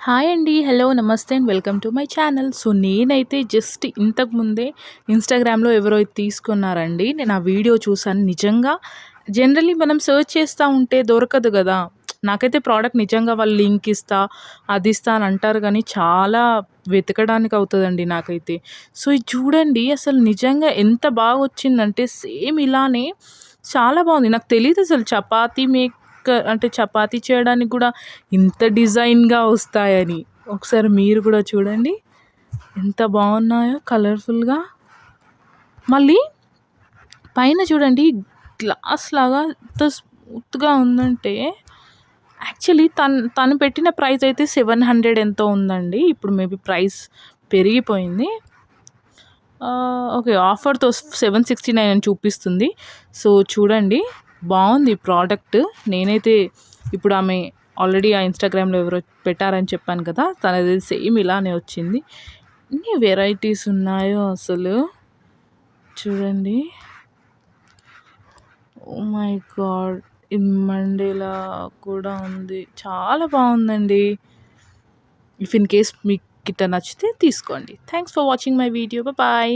Hi అండి. Hello! నమస్తే and welcome to my channel. So, నేనైతే జస్ట్ ఇంతకుముందే ఇన్‌స్టాగ్రామ్‌లో ఎవరో ఇది తీసుకున్నారండి. నేను ఆ వీడియో చూసాను. నిజంగా జనరల్లీ మనం సెర్చ్ చేస్తా ఉంటే దొరకదు గదా! నాకైతే ప్రోడక్ట్ నిజంగా వాళ్ళు లింక్ ఇస్తా, అది ఇస్తా అని అంటారు గానీ, చాలా వెతకడానికి అవుతదండి నాకైతే. సో, ఇది చూడండి అసలు నిజంగా ఎంత బాగొచ్చిందంటే సేమ్ ఇలానే చాలా బావుంది. నాకు తెలీదసలు అంటే చపాతీ చేయడానికి గూడా ఇంత డిజైన్‌గా వస్తాయని. ఒకసారి మీరు గూడా చూడండి. ఎంత బావున్నాయో కలర్‌ఫుల్‌గా. మళ్ళీ పైన చూడండి గ్లాస్‌లాగా ఎంత స్మూత్‌గా ఉందంటే యాక్చువల్లీ తను పెట్టిన ప్రైస్ అయితే 700 ఎంతో ఉందండి. ఇప్పుడు మేబీ ప్రైస్ పెరిగిపోయింది. ఓకే. ఆఫర్‌తో 769 అని చూపిస్తుంది. సో, చూడండి బావుంది ప్రోడక్ట్. నేనైతే ఇప్పుడు ఆమె ఆల్రెడీ ఆ ఇన్‌స్టాగ్రామ్‌లో ఎవరో పెట్టారని చెప్పాను కదా! తనది సేమ్ ఇలానే వచ్చింది. ఎన్ని వెరైటీస్ ఉన్నాయో అసలు. చూడండి. Oh my God! ఈ మండేలా కూడా ఉంది. చాలా బావుందండి. ఇఫ్ ఇన్ కేస్ మీకు గిట్ట నచ్చితే తీసుకోండి. Thanks for watching my video. Bye.